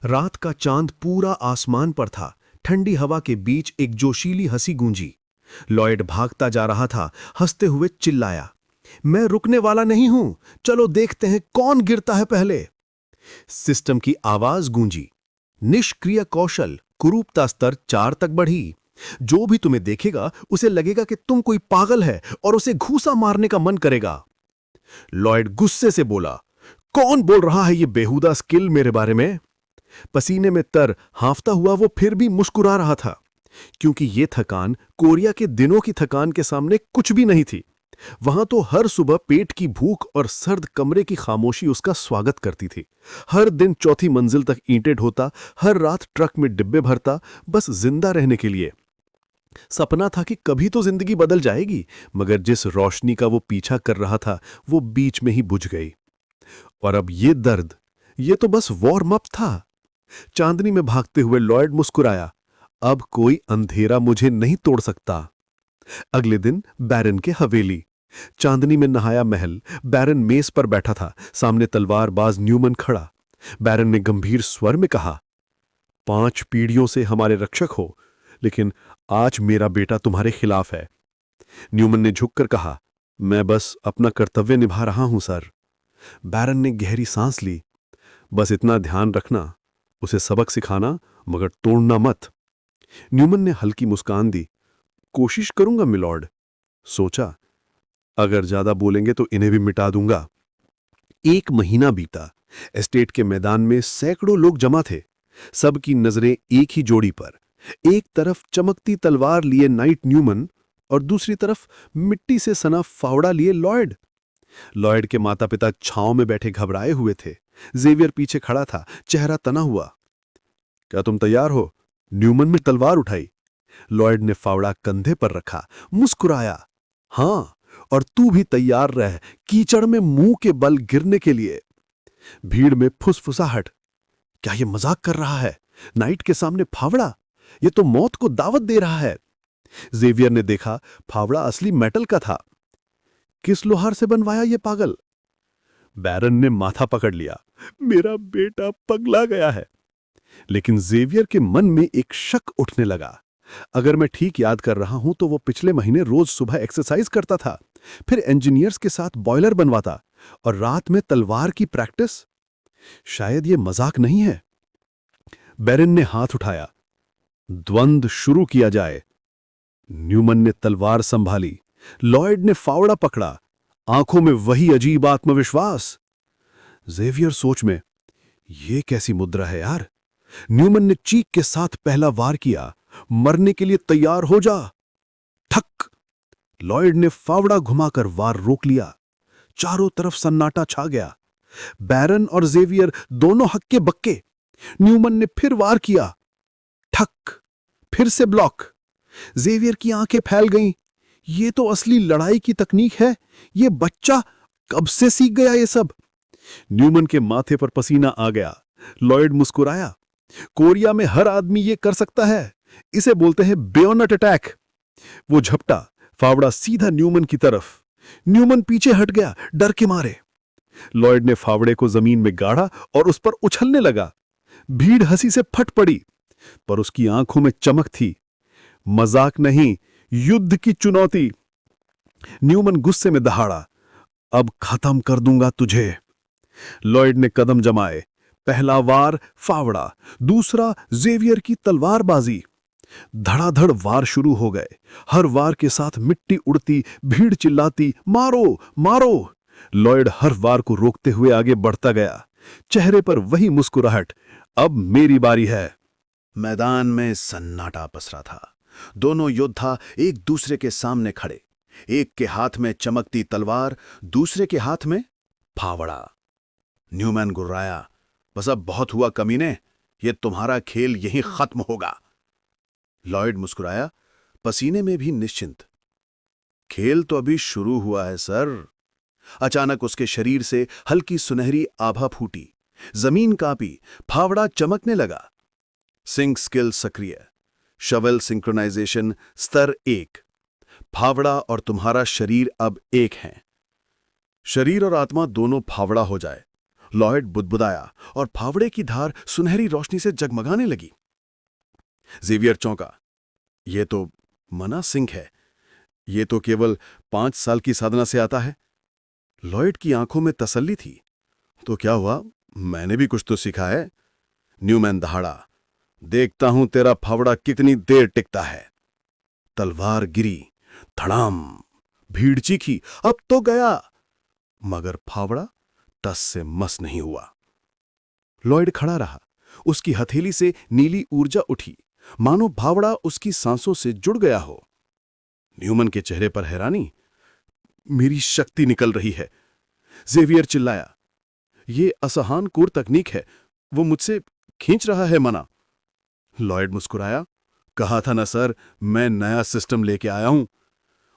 रात का चांद पूरा आसमान पर था। ठंडी हवा के बीच एक जोशीली हंसी गूंजी। लॉयड भागता जा रहा था, हंसते हुए चिल्लाया, मैं रुकने वाला नहीं हूं, चलो देखते हैं कौन गिरता है पहले। सिस्टम की आवाज गूंजी। निष्क्रिय कौशल, कुरूपता स्तर 4 तक बढ़ी। जो भी तुम्हें देखेगा उसे लगेगा कि तुम कोई पागल है और उसे घूंसा मारने का मन करेगा। लॉयड गुस्से से बोला, कौन बोल रहा है ये बेहुदा स्किल मेरे बारे में? पसीने में तर हांफता हुआ वो फिर भी मुस्कुरा रहा था, क्योंकि ये थकान कोरिया के दिनों की थकान के सामने कुछ भी नहीं थी। वहां तो हर सुबह पेट की भूख और सर्द कमरे की खामोशी उसका स्वागत करती थी। हर दिन चौथी मंजिल तक ईंटें ढोता, हर रात ट्रक में डिब्बे भरता, बस जिंदा रहने के लिए। सपना था कि कभी तो जिंदगी बदल जाएगी, मगर जिस रोशनी का वो पीछा कर रहा था वो बीच में ही बुझ गई। और अब ये दर्द, ये तो बस वार्म अप था। चांदनी में भागते हुए लॉयड मुस्कुराया, अब कोई अंधेरा मुझे नहीं तोड़ सकता। अगले दिन बैरन के हवेली। चांदनी में नहाया महल। बैरन मेज पर बैठा था, सामने तलवारबाज न्यूमन खड़ा। बैरन ने गंभीर स्वर में कहा, 5 पीढ़ियों से हमारे रक्षक हो, लेकिन आज मेरा बेटा तुम्हारे खिलाफ है। न्यूमन ने झुककर कहा, मैं बस अपना कर्तव्य निभा रहा हूं सर। बैरन ने गहरी सांस ली। बस इतना ध्यान रखना, उसे सबक सिखाना मगर तोड़ना मत। न्यूमन ने हल्की मुस्कान दी, कोशिश करूंगा मिलॉर्ड। सोचा, अगर ज्यादा बोलेंगे तो इन्हें भी मिटा दूंगा। 1 महीना बीता। एस्टेट के मैदान में सैकड़ों लोग जमा थे। सबकी नजरें एक ही जोड़ी पर। एक तरफ चमकती तलवार लिए नाइट न्यूमन और दूसरी तरफ मिट्टी से सना फावड़ा लिए लॉयड। लॉयड के माता पिता छांव में बैठे घबराए हुए थे। जेवियर पीछे खड़ा था, चेहरा तना हुआ। क्या तुम तैयार हो? न्यूमन ने तलवार उठाई। लॉयड ने फावड़ा कंधे पर रखा, मुस्कुराया, हां, और तू भी तैयार रह कीचड़ में मुंह के बल गिरने के लिए। भीड़ में फुसफुसाहट। क्या यह मजाक कर रहा है? नाइट के सामने फावड़ा? यह तो मौत को दावत दे रहा है। जेवियर ने देखा, फावड़ा असली मेटल का था। किस लोहार से बनवाया यह पागल? बैरन ने माथा पकड़ लिया, मेरा बेटा पगला गया है। लेकिन जेवियर के मन में एक शक उठने लगा। अगर मैं ठीक याद कर रहा हूं तो वो पिछले महीने रोज सुबह एक्सरसाइज करता था, फिर इंजीनियर्स के साथ बॉयलर बनवाता और रात में तलवार की प्रैक्टिस। शायद ये मजाक नहीं है। बैरन ने हाथ उठाया, द्वंद्व शुरू किया जाए। न्यूमन ने तलवार संभाली। लॉयड ने फावड़ा पकड़ा, आंखों में वही अजीब आत्मविश्वास। जेवियर सोच में, यह कैसी मुद्रा है यार। न्यूमन ने चीख के साथ पहला वार किया, मरने के लिए तैयार हो जा। ठक! लॉयड ने फावड़ा घुमाकर वार रोक लिया। चारों तरफ सन्नाटा छा गया। बैरन और जेवियर दोनों हक्के बक्के। न्यूमन ने फिर वार किया। ठक! फिर से ब्लॉक। जेवियर की आंखें फैल गईं। ये तो असली लड़ाई की तकनीक है। ये बच्चा कब से सीख गया ये सब? न्यूमन के माथे पर पसीना आ गया। लॉयड मुस्कुराया, कोरिया में हर आदमी ये कर सकता है, इसे बोलते हैं बेयोनेट अटैक। वो झपटा, फावड़ा सीधा न्यूमन की तरफ। न्यूमन पीछे हट गया, डर के मारे। लॉयड ने फावड़े को जमीन में गाड़ा और उस पर उछलने लगा। भीड़ हंसी से फट पड़ी, पर उसकी आंखों में चमक थी। मजाक नहीं, युद्ध की चुनौती। न्यूमन गुस्से में दहाड़ा, अब खत्म कर दूंगा तुझे। लॉयड ने कदम जमाए। पहला वार फावड़ा, दूसरा जेवियर की तलवारबाजी। धड़ाधड़ वार शुरू हो गए। हर वार के साथ मिट्टी उड़ती, भीड़ चिल्लाती, मारो मारो। लॉयड हर वार को रोकते हुए आगे बढ़ता गया, चेहरे पर वही मुस्कुराहट, अब मेरी बारी है। मैदान में सन्नाटा पसरा था। दोनों योद्धा एक दूसरे के सामने खड़े, एक के हाथ में चमकती तलवार, दूसरे के हाथ में फावड़ा। न्यूमैन गुर्राया, बस अब बहुत हुआ कमीने, ये तुम्हारा खेल यहीं खत्म होगा। लॉयड मुस्कुराया, पसीने में भी निश्चिंत। खेल तो अभी शुरू हुआ है सर। अचानक उसके शरीर से हल्की सुनहरी आभा फूटी, जमीन कांपी, फावड़ा चमकने लगा। सिंक स्किल सक्रिय, शवल सिंक्रोनाइजेशन स्तर 1। फावड़ा और तुम्हारा शरीर अब एक हैं। शरीर और आत्मा दोनों फावड़ा हो जाए। लॉयड बुदबुदाया और फावड़े की धार सुनहरी रोशनी से जगमगाने लगी। जेवियर चौंका। ये तो मना सिंह है। ये तो केवल 5 साल की साधना से आता है। लॉयड की आंखों में तसल्ली थी। तो क्या हुआ, मैंने भी कुछ तो सीखा है। न्यूमैन दहाड़ा। देखता हूं तेरा फावड़ा कितनी देर टिकता है। तलवार गिरी। धड़ाम। भीड़ चीखी, अब तो गया। मगर फावड़ा टस से मस नहीं हुआ। लॉयड खड़ा रहा। उसकी हथेली से नीली ऊर्जा उठी, मानो फावड़ा उसकी सांसों से जुड़ गया हो। न्यूमन के चेहरे पर हैरानी। मेरी शक्ति निकल रही है। जेवियर चिल्लाया। ये असहान कुर तकनीक है। वो मुझसे खींच रहा है मना। लॉयड मुस्कुराया। कहा था ना सर, मैं नया सिस्टम लेके आया हूं।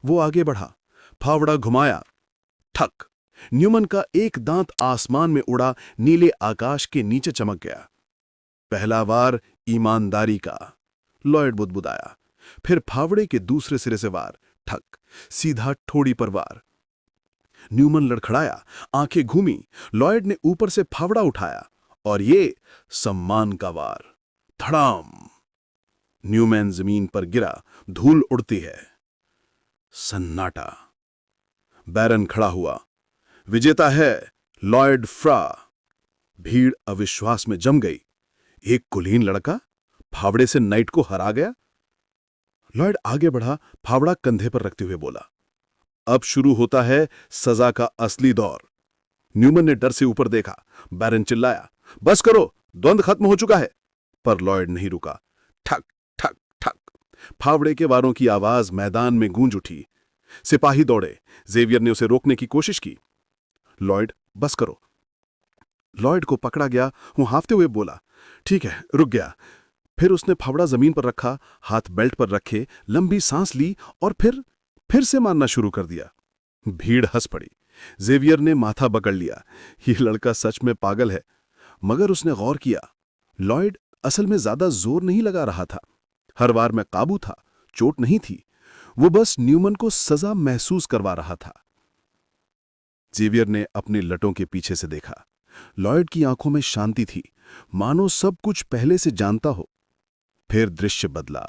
वो आगे बढ़ा। फावड़ा घुमाया। ठक। न्यूमन का एक दांत आसमान में उड़ा, नीले आकाश के नीचे चमक गया। पहला वार ईमानदारी का। लॉयड बुदबुदाया। फिर फावड़े के दूसरे सिरे से वार। ठक। सीधा ठोड़ी पर वार। न्यूमन लड़खड़ाया, आंखें घूमी। लॉयड ने ऊपर से फावड़ा उठाया और ये सम्मान का वार। धड़ाम। न्यूमैन जमीन पर गिरा। धूल उड़ती है। सन्नाटा। बैरन खड़ा हुआ। विजेता है लॉयड फ्रा। भीड़ अविश्वास में जम गई। एक कुलीन लड़का फावड़े से नाइट को हरा गया। लॉयड आगे बढ़ा, फावड़ा कंधे पर रखते हुए बोला, अब शुरू होता है सजा का असली दौर। न्यूमन ने डर से ऊपर देखा। बैरन चिल्लाया, बस करो, द्वंद्व खत्म हो चुका है। पर लॉयड नहीं रुका। ठक ठक ठक। फावड़े के वारों की आवाज मैदान में गूंज उठी। सिपाही दौड़े। जेवियर ने उसे रोकने की कोशिश की। लॉयड, बस करो। लॉयड को पकड़ा गया। वो हांफते हुए बोला, ठीक है, रुक गया। फिर उसने फावड़ा जमीन पर रखा, हाथ बेल्ट पर रखे, लंबी सांस ली और फिर से मारना शुरू कर दिया। भीड़ हंस पड़ी। जेवियर ने माथा पकड़ लिया। ये लड़का सच में पागल है। मगर उसने गौर किया, लॉयड असल में ज्यादा जोर नहीं लगा रहा था। हर वार में काबू था, चोट नहीं थी। वो बस न्यूमन को सजा महसूस करवा रहा था। जेवियर ने अपने लटों के पीछे से देखा। लॉयड की आंखों में शांति थी, मानो सब कुछ पहले से जानता हो। फिर दृश्य बदला।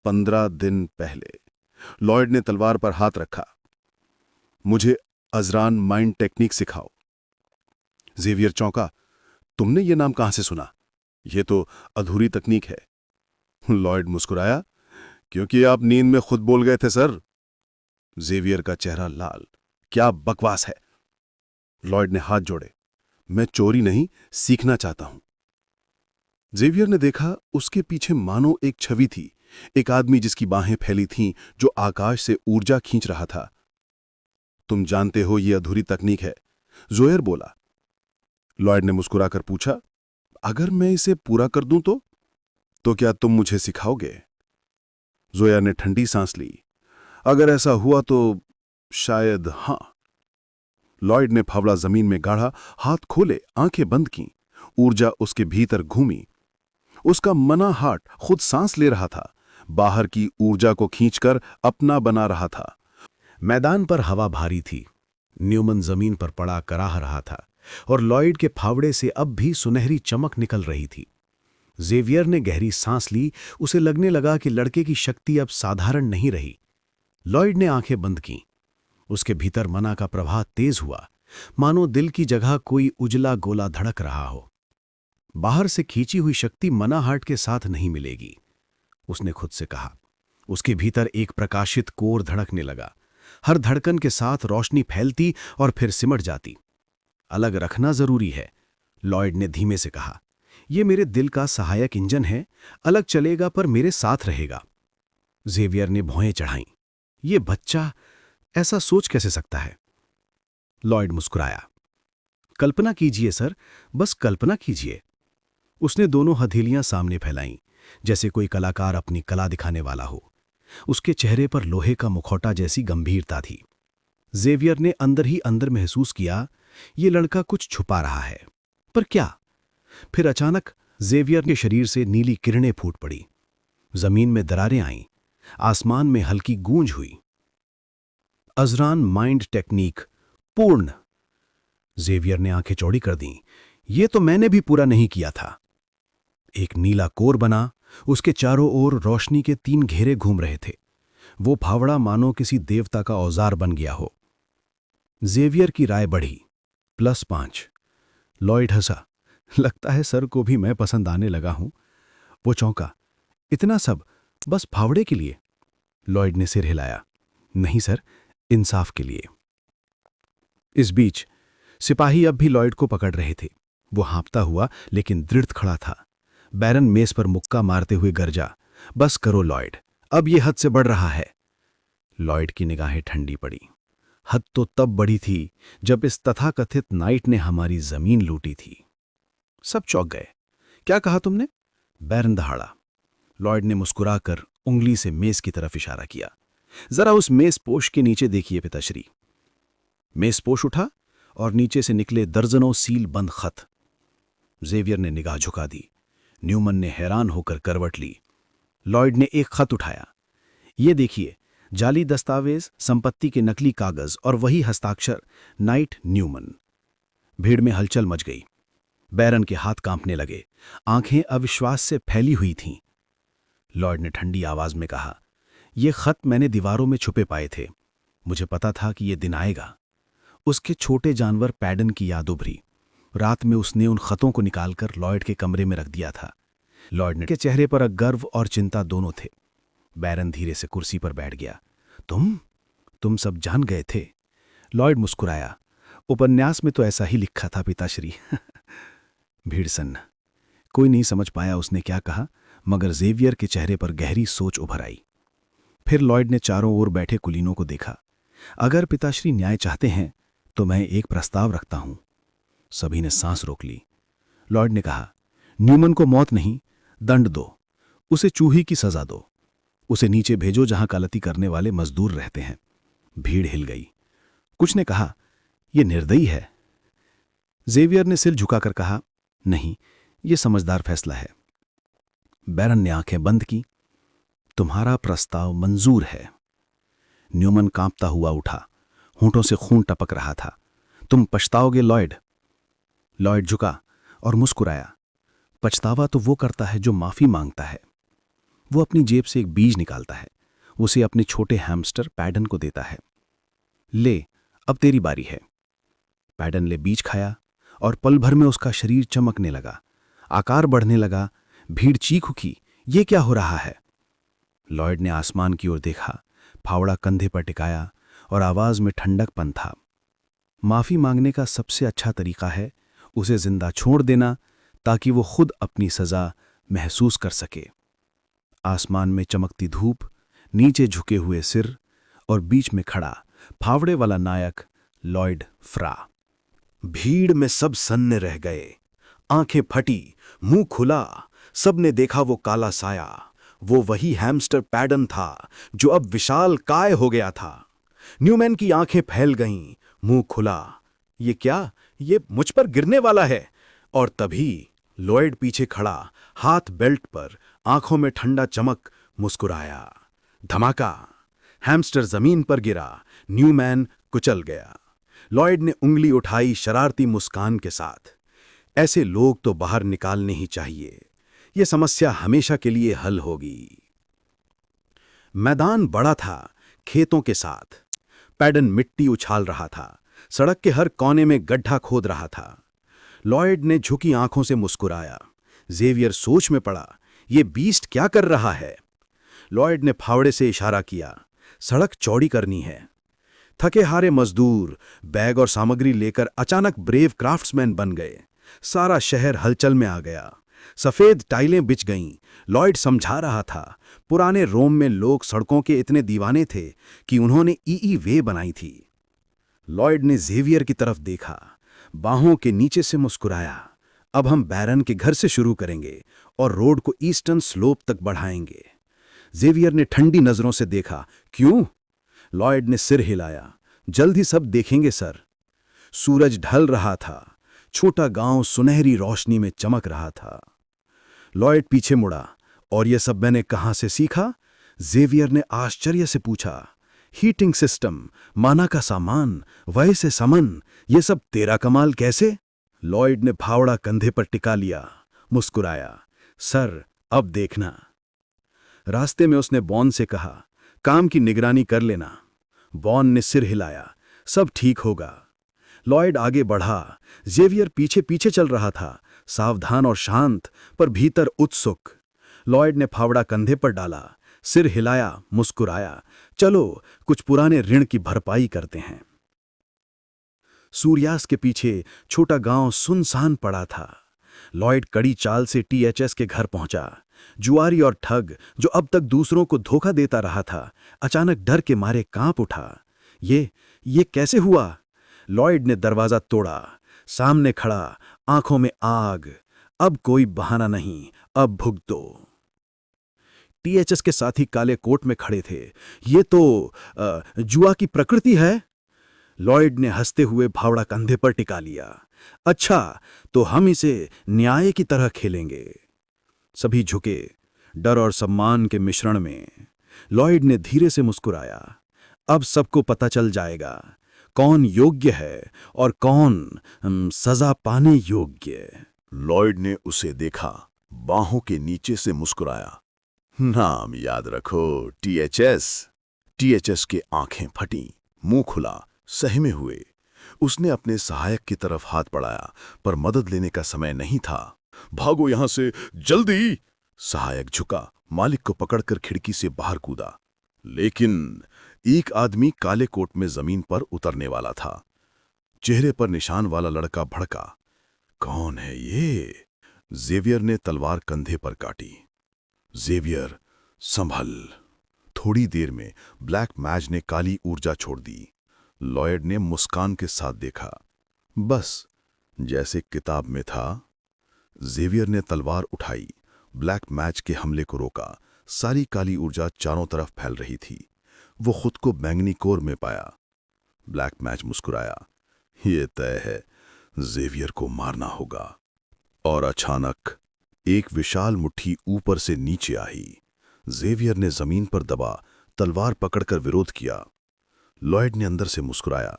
15 दिन पहले। लॉयड ने तलवार पर हाथ रखा। मुझे अजरान माइंड टेक्निक सिखाओ। जेवियर चौंका। तुमने ये नाम कहां से सुना? ये तो अधूरी तकनीक है। लॉयड मुस्कुराया, क्योंकि आप नींद में खुद बोल गए थे सर। जेवियर का चेहरा लाल। क्या बकवास है। लॉयड ने हाथ जोड़े। मैं चोरी नहीं, सीखना चाहता हूं। जेवियर ने देखा, उसके पीछे मानो एक छवि थी, एक आदमी जिसकी बाहें फैली थीं, जो आकाश से ऊर्जा खींच रहा था। तुम जानते हो ये अधूरी तकनीक है, जोयर बोला। लॉयड ने मुस्कुराकर पूछा, अगर मैं इसे पूरा कर दूं तो क्या तुम मुझे सिखाओगे? जोया ने ठंडी सांस ली। अगर ऐसा हुआ तो शायद हां। लॉयड ने फावड़ा जमीन में गाढ़ा, हाथ खोले, आंखें बंद की। ऊर्जा उसके भीतर घूमी। उसका मना हार्ट खुद सांस ले रहा था, बाहर की ऊर्जा को खींचकर अपना बना रहा था। मैदान पर हवा भारी थी। न्यूमन जमीन पर पड़ा कराह रहा था और लॉयड के फावड़े से अब भी सुनहरी चमक निकल रही थी। जेवियर ने गहरी सांस ली। उसे लगने लगा कि लड़के की शक्ति अब साधारण नहीं रही। लॉयड ने आंखें बंद की। उसके भीतर मना का प्रवाह तेज हुआ, मानो दिल की जगह कोई उजला गोला धड़क रहा हो। बाहर से खींची हुई शक्ति मना हार्ट के साथ नहीं मिलेगी, उसने खुद से कहा। उसके भीतर एक प्रकाशित कोर धड़कने लगा। हर धड़कन के साथ रोशनी फैलती और फिर सिमट जाती। अलग रखना जरूरी है, लॉयड ने धीमे से कहा। यह मेरे दिल का सहायक इंजन है, अलग चलेगा पर मेरे साथ रहेगा। जेवियर ने भौहें चढ़ाईं। ये बच्चा ऐसा सोच कैसे सकता है? लॉयड मुस्कुराया। कल्पना कीजिए सर, बस कल्पना कीजिए। उसने दोनों हथेलियां सामने फैलाईं, जैसे कोई कलाकार अपनी कला दिखाने वाला हो। उसके चेहरे पर लोहे का मुखौटा जैसी गंभीरता थी। जेवियर ने अंदर ही अंदर महसूस किया, ये लड़का कुछ छुपा रहा है, पर क्या? फिर अचानक जेवियर के शरीर से नीली किरणें फूट पड़ी। जमीन में दरारें आईं, आसमान में हल्की गूंज हुई। अजरान माइंड टेक्निक पूर्ण। जेवियर ने आंखें चौड़ी कर दीं। ये तो मैंने भी पूरा नहीं किया था। एक नीला कोर बना, उसके चारों ओर रोशनी के 3 घेरे घूम रहे थे। वो फावड़ा मानो किसी देवता का औजार बन गया हो। जेवियर की राय बढ़ी, +5। लॉयड हंसा। लगता है सर को भी मैं पसंद आने लगा हूं। वो चौंका। इतना सब बस फावड़े के लिए? लॉयड ने सिर हिलाया। नहीं सर, इंसाफ के लिए। इस बीच सिपाही अब भी लॉयड को पकड़ रहे थे। वो हाँफता हुआ लेकिन दृढ़ खड़ा था। बैरन मेज पर मुक्का मारते हुए गरजा, बस करो लॉयड, अब ये हद से बढ़ रहा है। लॉयड की निगाहें ठंडी पड़ी। हद तो तब बढ़ी थी जब इस तथाकथित नाइट ने हमारी जमीन लूटी थी। सब चौंक गए। क्या कहा तुमने? बैरन दहाड़ा। लॉयड ने मुस्कुराकर उंगली से मेज की तरफ इशारा किया। जरा उस मेजपोश के नीचे देखिए पिताश्री। मेजपोश उठा और नीचे से निकले दर्जनों सील बंद खत। जेवियर ने निगाह झुका दी। न्यूमन ने हैरान होकर करवट ली। लॉयड ने एक खत उठाया। ये देखिए, जाली दस्तावेज, संपत्ति के नकली कागज और वही हस्ताक्षर, नाइट न्यूमन। भीड़ में हलचल मच गई। बैरन के हाथ कांपने लगे, आंखें अविश्वास से फैली हुई थीं। लॉयड ने ठंडी आवाज में कहा, ये खत मैंने दीवारों में छुपे पाए थे। मुझे पता था कि ये दिन आएगा। उसके छोटे जानवर पैडन की याद उभरी। रात में उसने उन खतों को निकालकर लॉयड के कमरे में रख दिया था। लॉयड के चेहरे पर गर्व और चिंता दोनों थे। बैरन धीरे से कुर्सी पर बैठ गया। तुम सब जान गए थे? लॉयड मुस्कुराया। उपन्यास में तो ऐसा ही लिखा था पिताश्री। भीड़ सन्न। कोई नहीं समझ पाया उसने क्या कहा, मगर जेवियर के चेहरे पर गहरी सोच उभर आई। फिर लॉयड ने चारों ओर बैठे कुलीनों को देखा। अगर पिताश्री न्याय चाहते हैं तो मैं एक प्रस्ताव रखता हूं। सभी ने सांस रोक ली। लॉयड ने कहा, न्यूमन को मौत नहीं, दंड दो। उसे चूही की सजा दो। उसे नीचे भेजो जहां कालती करने वाले मजदूर रहते हैं। भीड़ हिल गई। कुछ ने कहा, यह निर्दयी है। जेवियर ने सिर झुकाकर कहा, नहीं, यह समझदार फैसला है। बैरन ने आंखें बंद की। तुम्हारा प्रस्ताव मंजूर है। न्यूमन कांपता हुआ उठा। होंठों से खून टपक रहा था। तुम पछताओगे लॉयड। लॉयड झुका और मुस्कुराया। पछतावा तो वो करता है जो माफी मांगता है। वो अपनी जेब से एक बीज निकालता है, उसे अपने छोटे हैमस्टर पैडन को देता है। ले, अब तेरी बारी है। पैडन ने बीज खाया और पल भर में उसका शरीर चमकने लगा, आकार बढ़ने लगा। भीड़ चीख उठी, ये क्या हो रहा है? लॉयड ने आसमान की ओर देखा, फावड़ा कंधे पर टिकाया और आवाज में ठंडकपन था। माफी मांगने का सबसे अच्छा तरीका है उसे जिंदा छोड़ देना, ताकि वो खुद अपनी सजा महसूस कर सके। आसमान में चमकती धूप, नीचे झुके हुए सिर और बीच में खड़ा फावड़े वाला नायक लॉयड फ्रा। भीड़ में सब सन्ने रह गए। आंखें फटी, मुंह खुला। सबने देखा वो काला साया, वो वही हैमस्टर पैडन था जो अब विशाल काय हो गया था। न्यूमैन की आंखें फैल गईं, मुंह खुला। ये क्या? ये मुझ पर गिरने वाला है। और तभी लॉयड पीछे खड़ा, हाथ बेल्ट पर, आंखों में ठंडा चमक, मुस्कुराया। धमाका! हैमस्टर जमीन पर गिरा। न्यूमैन कुचल गया। लॉयड ने उंगली उठाई शरारती मुस्कान के साथ। ऐसे लोग तो बाहर निकालने ही चाहिए। यह समस्या हमेशा के लिए हल होगी। मैदान बड़ा था, खेतों के साथ। पैडन मिट्टी उछाल रहा था, सड़क के हर कोने में गड्ढा खोद रहा था। लॉयड ने झुकी आंखों से मुस्कुराया। जेवियर सोच में पड़ा, ये बीस्ट क्या कर रहा है? लॉयड ने फावड़े से इशारा किया, सड़क चौड़ी करनी है। थके हारे मजदूर बैग और सामग्री लेकर अचानक ब्रेव क्राफ्ट्समैन बन गए। सारा शहर हलचल में आ गया। सफेद टाइलें बिछ गईं। लॉयड समझा रहा था, पुराने रोम में लोग सड़कों के इतने दीवाने थे कि उन्होंने ई वे बनाई थी। लॉयड ने जेवियर की तरफ देखा, बाहों के नीचे से मुस्कुराया। अब हम बैरन के घर से शुरू करेंगे और रोड को ईस्टर्न स्लोप तक बढ़ाएंगे। जेवियर ने ठंडी नजरों से देखा। क्यों? लॉयड ने सिर हिलाया। जल्द ही सब देखेंगे सर। सूरज ढल रहा था। छोटा गांव सुनहरी रोशनी में चमक रहा था। लॉयड पीछे मुड़ा। और यह सब मैंने कहां से सीखा? जेवियर ने आश्चर्य से पूछा। हीटिंग सिस्टम, माना का सामान, वैसे समन, ये सब तेरा कमाल कैसे? लॉयड ने फावड़ा कंधे पर टिका लिया, मुस्कुराया। सर, अब देखना। रास्ते में उसने बॉन से कहा, काम की निगरानी कर लेना। बॉन ने सिर हिलाया, सब ठीक होगा। लॉयड आगे बढ़ा, जेवियर पीछे पीछे चल रहा था, सावधान और शांत, पर भीतर उत्सुक। लॉयड ने फावड़ा कंधे पर डाला, सिर हिलाया, मुस्कुराया। चलो, कुछ पुराने ऋण की भरपाई करते हैं। सूर्यास्त के पीछे छोटा गांव सुनसान पड़ा था। लॉयड कड़ी चाल से टीएचएस के घर पहुंचा। जुआरी और ठग, जो अब तक दूसरों को धोखा देता रहा था, अचानक डर के मारे कांप उठा। ये कैसे हुआ? लॉयड ने दरवाजा तोड़ा। सामने खड़ा, आंखों में आग। अब कोई बहाना नहीं, अब भुगतो। टीएचएस के साथी काले कोट में खड़े थे। ये तो जुआ की प्रकृति है। लॉयड ने हंसते हुए फावड़ा कंधे पर टिका लिया। अच्छा, तो हम इसे न्याय की तरह खेलेंगे। सभी झुके, डर और सम्मान के मिश्रण में। लॉयड ने धीरे से मुस्कुराया। अब सबको पता चल जाएगा कौन योग्य है और कौन सजा पाने योग्य। लॉयड ने उसे देखा, बाहों के नीचे से मुस्कुराया। नाम याद रखो, टीएचएस। टीएचएस की आंखें फटी, मुंह खुला, सहमे हुए। उसने अपने सहायक की तरफ हाथ बढ़ाया, पर मदद लेने का समय नहीं था। भागो यहां से, जल्दी! सहायक झुका, मालिक को पकड़कर खिड़की से बाहर कूदा। लेकिन एक आदमी काले कोट में जमीन पर उतरने वाला था। चेहरे पर निशान वाला लड़का भड़का। कौन है ये? जेवियर ने तलवार कंधे पर काटी। जेवियर, संभल। थोड़ी देर में ब्लैक मैज ने काली ऊर्जा छोड़ दी। लॉयड ने मुस्कान के साथ देखा। बस जैसे किताब में था। जेवियर ने तलवार उठाई, ब्लैक मैज के हमले को रोका। सारी काली ऊर्जा चारों तरफ फैल रही थी। वो खुद को बैंगनी कोर में पाया। ब्लैक मैज मुस्कुराया। ये तय है, जेवियर को मारना होगा। और अचानक एक विशाल मुट्ठी ऊपर से नीचे आई। जेवियर ने जमीन पर दबा तलवार पकड़कर विरोध किया। लॉयड ने अंदर से मुस्कुराया।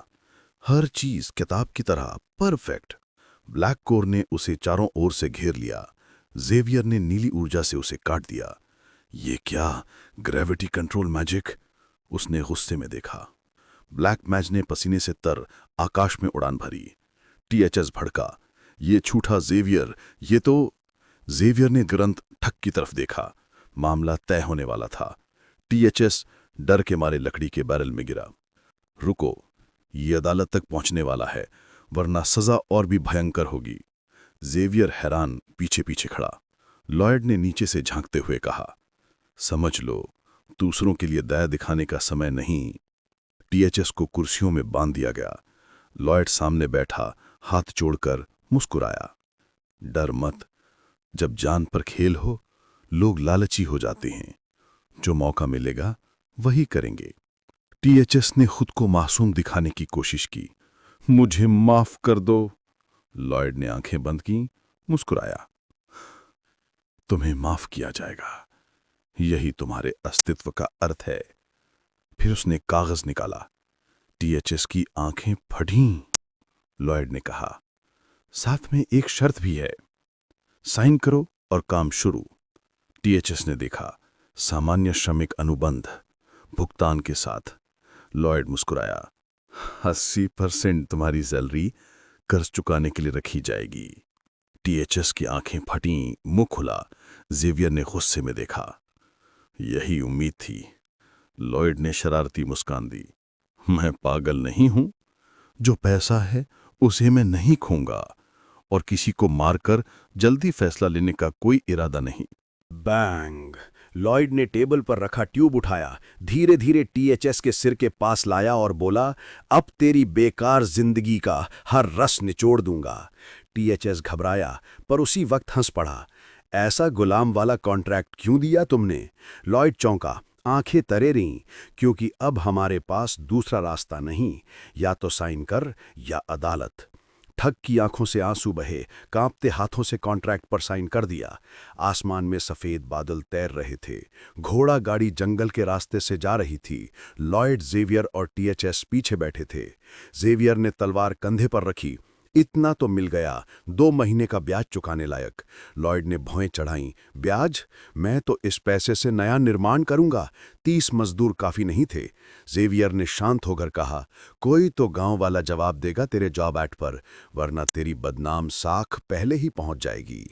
हर चीज किताब की तरह परफेक्ट। ब्लैक कोर ने उसे चारों ओर से घेर लिया। जेवियर ने नीली ऊर्जा से उसे काट दिया। ये क्या ग्रेविटी कंट्रोल मैजिक? उसने गुस्से में देखा। ब्लैक मैज ने पसीने से तर आकाश में उड़ान भरी। टीएचएस भड़का। ये झूठा जेवियर, ये तो। जेवियर ने तुरंत ठग की तरफ देखा। मामला तय होने वाला था। टीएचएस डर के मारे लकड़ी के बैरल में गिरा। रुको, ये अदालत तक पहुंचने वाला है, वरना सजा और भी भयंकर होगी। जेवियर हैरान पीछे पीछे खड़ा। लॉयड ने नीचे से झांकते हुए कहा, समझ लो, दूसरों के लिए दया दिखाने का समय नहीं। टीएचएस को कुर्सियों में बांध दिया गया। लॉयड सामने बैठा, हाथ जोड़कर मुस्कुराया। डर मत, जब जान पर खेल हो, लोग लालची हो जाते हैं। जो मौका मिलेगा वही करेंगे। टीएचएस ने खुद को मासूम दिखाने की कोशिश की। मुझे माफ कर दो। लॉयड ने आंखें बंद की, मुस्कुराया। तुम्हें माफ किया जाएगा, यही तुम्हारे अस्तित्व का अर्थ है। फिर उसने कागज निकाला। टीएचएस की आंखें फटीं। लॉयड ने कहा, साथ में एक शर्त भी है। साइन करो और काम शुरू। टीएचएस ने देखा, सामान्य श्रमिक अनुबंध, भुगतान के साथ। लॉयड मुस्कुराया। 80% तुम्हारी सैलरी कर्ज चुकाने के लिए रखी जाएगी। टीएचएस की आंखें फटीं, मुंह खुला। जेवियर ने गुस्से में देखा। यही उम्मीद थी। लॉयड ने शरारती मुस्कान दी। मैं पागल नहीं हूं। जो पैसा है उसे मैं नहीं खूंगा, और किसी को मारकर जल्दी फैसला लेने का कोई इरादा नहीं। बैंग! लॉयड ने टेबल पर रखा ट्यूब उठाया, धीरे धीरे टीएचएस के सिर के पास लाया और बोला, अब तेरी बेकार जिंदगी का हर रस निचोड़ दूंगा। टीएचएस घबराया, पर उसी वक्त हंस पड़ा। ऐसा गुलाम वाला कॉन्ट्रैक्ट क्यों दिया तुमने? लॉयड चौंका, आंखें तरे रहीं, क्योंकि अब हमारे पास दूसरा रास्ता नहीं, या तो साइन कर या अदालत। ठग की आंखों से आंसू बहे, कांपते हाथों से कॉन्ट्रैक्ट पर साइन कर दिया। आसमान में सफेद बादल तैर रहे थे। घोड़ा गाड़ी जंगल के रास्ते से जा रही थी। लॉयड, जेवियर और टीएचएस पीछे बैठे थे। जेवियर ने तलवार कंधे पर रखी। इतना तो मिल गया, 2 महीने का ब्याज चुकाने लायक। लॉयड ने भौएं चढ़ाईं। ब्याज? मैं तो इस पैसे से नया निर्माण करूंगा। 30 मजदूर काफी नहीं थे। जेवियर ने शांत होकर कहा, कोई तो गांव वाला जवाब देगा तेरे जॉब एड पर, वरना तेरी बदनाम साख पहले ही पहुंच जाएगी।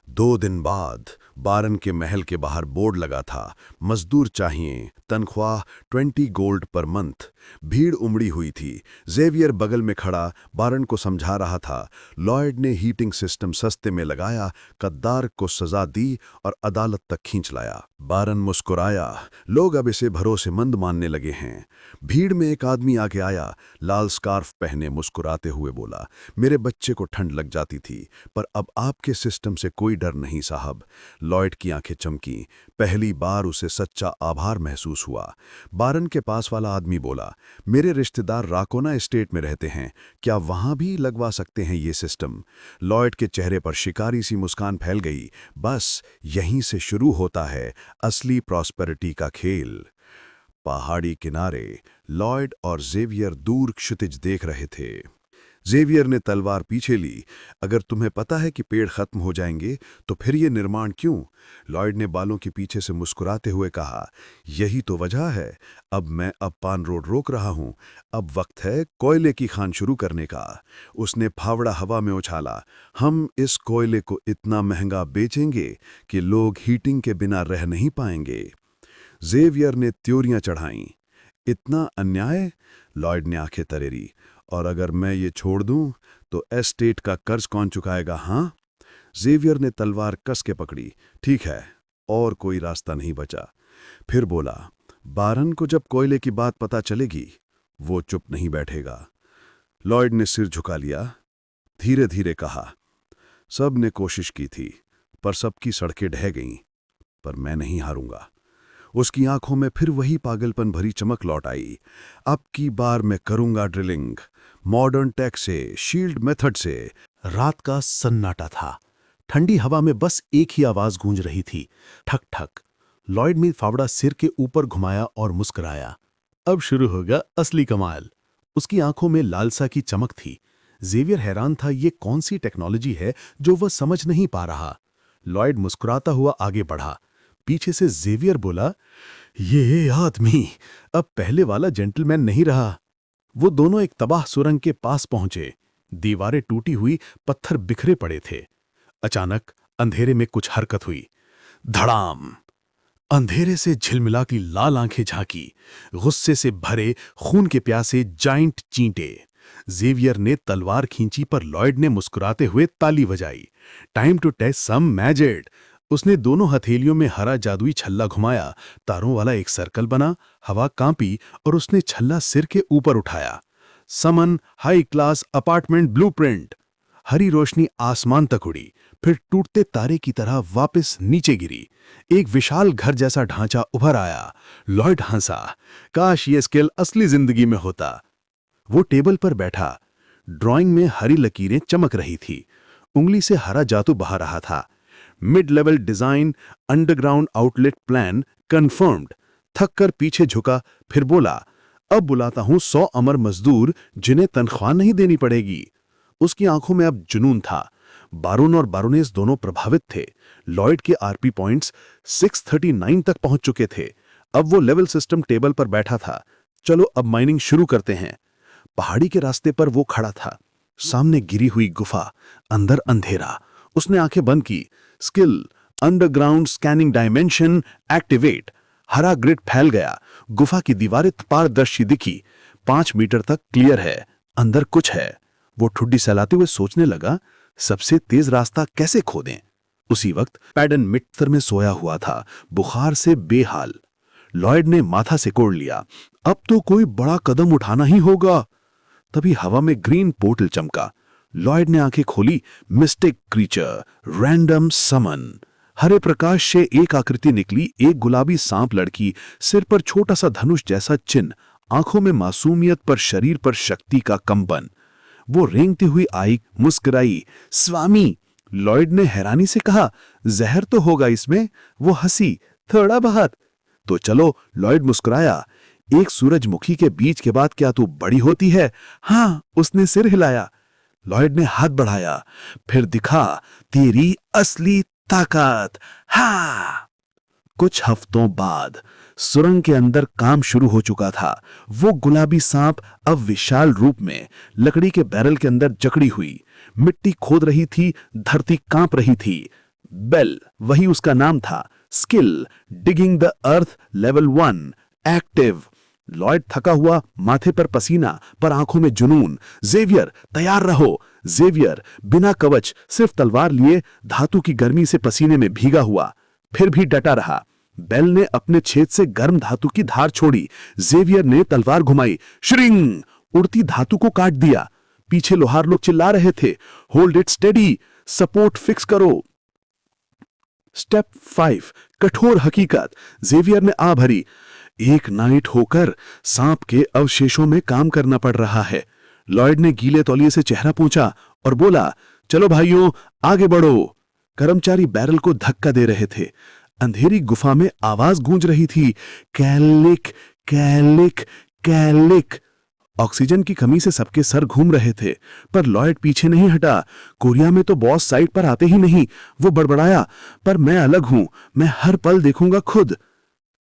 2 दिन बाद बारन के महल के बाहर बोर्ड लगा था, मजदूर चाहिए, तनख्वाह 20 गोल्ड पर मंथ। भीड़ उमड़ी हुई थी। जेवियर बगल में खड़ा बारन को समझा रहा था। लॉयड ने हीटिंग सिस्टम सस्ते में लगाया, गद्दार को सजा दी और अदालत तक खींच लाया। बारन मुस्कुराया। लोग अब इसे भरोसेमंद मानने लगे हैं। भीड़ में एक आदमी आगे आया, लाल स्कार्फ पहने, मुस्कुराते हुए बोला, मेरे बच्चे को ठंड लग जाती थी, पर अब आपके सिस्टम से कोई डर नहीं साहब। लॉयड की आंखें चमकी। पहली बार उसे सच्चा आभार महसूस हुआ। बारन के पास वाला आदमी बोला, मेरे रिश्तेदार राकोना एस्टेट में रहते हैं, क्या वहां भी लगवा सकते हैं ये सिस्टम? लॉयड के चेहरे पर शिकारी सी मुस्कान फैल गई। बस यहीं से शुरू होता है असली प्रॉस्पेरिटी का खेल। पहाड़ी किनारे लॉयड और जेवियर दूर क्षितिज देख रहे थे। जेवियर ने तलवार पीछे ली। अगर तुम्हें पता है कि पेड़ खत्म हो जाएंगे तो फिर ये निर्माण क्यों? लॉयड ने बालों के पीछे से मुस्कुराते हुए कहा, यही तो वजह है। अब मैं पान रोड रोक रहा हूं। अब वक्त है कोयले की खान शुरू करने का। उसने फावड़ा हवा में उछाला। हम इस कोयले को इतना महंगा बेचेंगे कि लोग हीटिंग के बिना रह नहीं पाएंगे। जेवियर ने त्योरियां चढ़ाईं। इतना अन्याय? लॉयड ने आंखें तरेरी। और अगर मैं ये छोड़ दूं तो एस्टेट का कर्ज कौन चुकाएगा? हाँ? जेवियर ने तलवार कस के पकड़ी। ठीक है, और कोई रास्ता नहीं बचा। फिर बोला, बारन को जब कोयले की बात पता चलेगी, वो चुप नहीं बैठेगा। लॉयड ने सिर झुका लिया। धीरे धीरे कहा, सब ने कोशिश की थी, पर सबकी सड़कें ढह गईं, पर मैं नहीं हारूंगा। उसकी आंखों में फिर वही पागलपन भरी चमक लौट आई। अब की बार मैं करूंगा ड्रिलिंग, मॉडर्न टेक से, शील्ड मेथड से। रात का सन्नाटा था। ठंडी हवा में बस एक ही आवाज गूंज रही थी, ठक ठक। लॉयड ने फावड़ा सिर के ऊपर घुमाया और मुस्कुराया। अब शुरू होगा असली कमाल। उसकी आंखों में लालसा की चमक थी। जेवियर हैरान था, ये कौन सी टेक्नोलॉजी है जो वह समझ नहीं पा रहा। लॉयड मुस्कुराता हुआ आगे बढ़ा। पीछे से जेवियर बोला, ये आदमी अब पहले वाला जेंटलमैन नहीं रहा। वो दोनों एक तबाह सुरंग के पास पहुंचे। दीवारें टूटी हुई, पत्थर बिखरे पड़े थे। अचानक अंधेरे में कुछ हरकत हुई। धड़ाम! अंधेरे से झिलमिलाती लाल आंखें झांकी। गुस्से से भरे, खून के प्यासे जाइंट चींटे। जेवियर ने तलवार खींची, पर लॉयड ने मुस्कुराते हुए ताली बजाई। Time to test some magic. उसने दोनों हथेलियों में हरा जादुई छल्ला घुमाया। तारों वाला एक सर्कल बना। हवा कांपी और उसने छल्ला सिर के ऊपर उठाया। समन हाई क्लास अपार्टमेंट ब्लूप्रिंट। हरी रोशनी आसमान तक उड़ी, फिर टूटते तारे की तरह वापस नीचे गिरी। एक विशाल घर जैसा ढांचा उभर आया। लॉयड हंसा। काश ये स्किल असली जिंदगी में होता। वो टेबल पर बैठा। ड्राइंग में हरी लकीरें चमक रही थी। उंगली से हरा जादू बहा रहा था। Mid level design, underground outlet plan confirmed. थक कर पीछे झुका, फिर बोला, अब बुलाता हूं 100 अमर मजदूर जिन्हें तनख्वाह नहीं देनी पड़ेगी। उसकी आंखों में अब जुनून था। बारून और बारूनेस दोनों प्रभावित थे। लॉयड के आरपी पॉइंट्स 639 तक पहुंच चुके थे। अब वो लेवल सिस्टम टेबल पर बैठा था। चलो अब माइनिंग शुरू करते हैं। पहाड़ी के रास्ते पर वो खड़ा था। सामने गिरी हुई गुफा, अंदर अंधेरा। उसने आंखें बंद की। Skill underground scanning dimension activate. हरा ग्रिड फैल गया। गुफा की दीवारें पारदर्शी दिखी। 5 मीटर तक क्लियर है। अंदर कुछ है। वो ठुड्डी सहलाते हुए सोचने लगा, सबसे तेज रास्ता कैसे खोदें। उसी वक्त पैडन मिट्टर में सोया हुआ था, बुखार से बेहाल। लॉयड ने माथा से कोड़ लिया। अब तो कोई बड़ा कदम उठाना ही होगा। तभी हवा में ग्रीन पोर्टल चमका। लॉयड ने आंखें खोली। मिस्टिक क्रीचर, रैंडम समन। हरे प्रकाश से एक आकृति निकली। एक गुलाबी सांप लड़की, सिर पर छोटा सा धनुष जैसा चिन्ह, आंखों में मासूमियत पर शरीर पर शक्ति का कंपन। वो रेंगती हुई आई, मुस्कुराई। स्वामी, लॉयड ने हैरानी से कहा, जहर तो होगा इसमें? वो हंसी, थोड़ा बहुत। तो चलो, लॉयड मुस्कुराया। एक सूरजमुखी के बीज के बाद क्या तू बड़ी होती है? हाँ, उसने सिर हिलाया। लॉयड ने हाथ बढ़ाया, फिर दिखा तेरी असली ताकत। हाँ। कुछ हफ्तों बाद सुरंग के अंदर काम शुरू हो चुका था। वो गुलाबी सांप अब विशाल रूप में लकड़ी के बैरल के अंदर जकड़ी हुई, मिट्टी खोद रही थी, धरती कांप रही थी। बेल, वही उसका नाम था। Skill, digging the earth level 1, active. Lloyd थका हुआ, माथे पर पसीना, पर आंखों में जुनून। जेवियर, तैयार रहो। जेवियर बिना कवच, सिर्फ तलवार लिए, धातु की गर्मी से पसीने में भीगा हुआ, फिर भी डटा रहा। बेल ने अपने छेद से गर्म धातु की धार छोड़ी। जेवियर ने तलवार घुमाई, श्रिंग, उड़ती धातु को काट दिया। पीछे लोहार लोग चिल्ला रहे थे, hold it steady, support fix करो। स्टेप 5, कठोर हकीकत। जेवियर ने आ भरी। एक नाइट होकर सांप के अवशेषों में काम करना पड़ रहा है। लॉयड ने गीले तौलिए से चेहरा पोंछा और बोला, चलो भाइयों, आगे बढ़ो। कर्मचारी बैरल को धक्का दे रहे थे। अंधेरी गुफा में आवाज गूंज रही थी, कैलिक कैलिक कैलिक। ऑक्सीजन की कमी से सबके सर घूम रहे थे, पर लॉयड पीछे नहीं हटा। कोरिया में तो बॉस साइट पर आते ही नहीं। वो बड़बड़ाया, पर मैं अलग हूं, मैं हर पल देखूंगा खुद।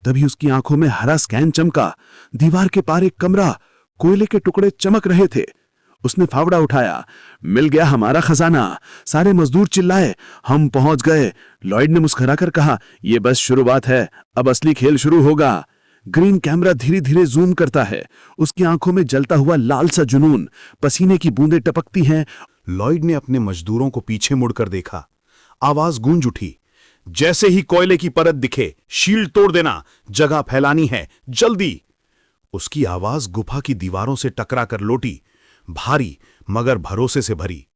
तभी उसकी आंखों में हरा स्कैन चमका। दीवार के पार एक कमरा, कोयले के टुकड़े चमक रहे थे। उसने फावड़ा उठाया, मिल गया हमारा खजाना। सारे मजदूर चिल्लाए, हम पहुंच गए। लॉयड ने मुस्कुराकर कहा, यह बस शुरुआत है, अब असली खेल शुरू होगा। ग्रीन कैमरा धीरे धीरे जूम करता है। उसकी आंखों में जलता हुआ लाल सा जुनून, पसीने की बूंदें टपकती हैं। लॉयड ने अपने मजदूरों को पीछे मुड़कर देखा। आवाज गूंज उठी, जैसे ही कोयले की परत दिखे, शील्ड तोड़ देना, जगह फैलानी है, जल्दी। उसकी आवाज गुफा की दीवारों से टकरा कर लौटी, भारी मगर भरोसे से भरी।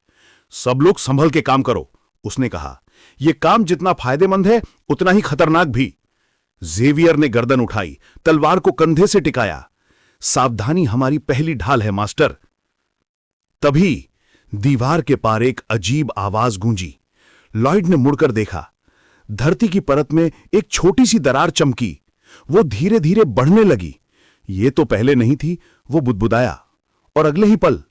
सब लोग संभल के काम करो, उसने कहा। यह काम जितना फायदेमंद है, उतना ही खतरनाक भी। जेवियर ने गर्दन उठाई, तलवार को कंधे से टिकाया। सावधानी हमारी पहली ढाल है मास्टर। तभी दीवार के पार एक अजीब आवाज गूंजी। लॉयड ने मुड़कर देखा। धरती की परत में एक छोटी सी दरार चमकी। वो धीरे धीरे बढ़ने लगी। ये तो पहले नहीं थी। वो बुदबुदाया और अगले ही पल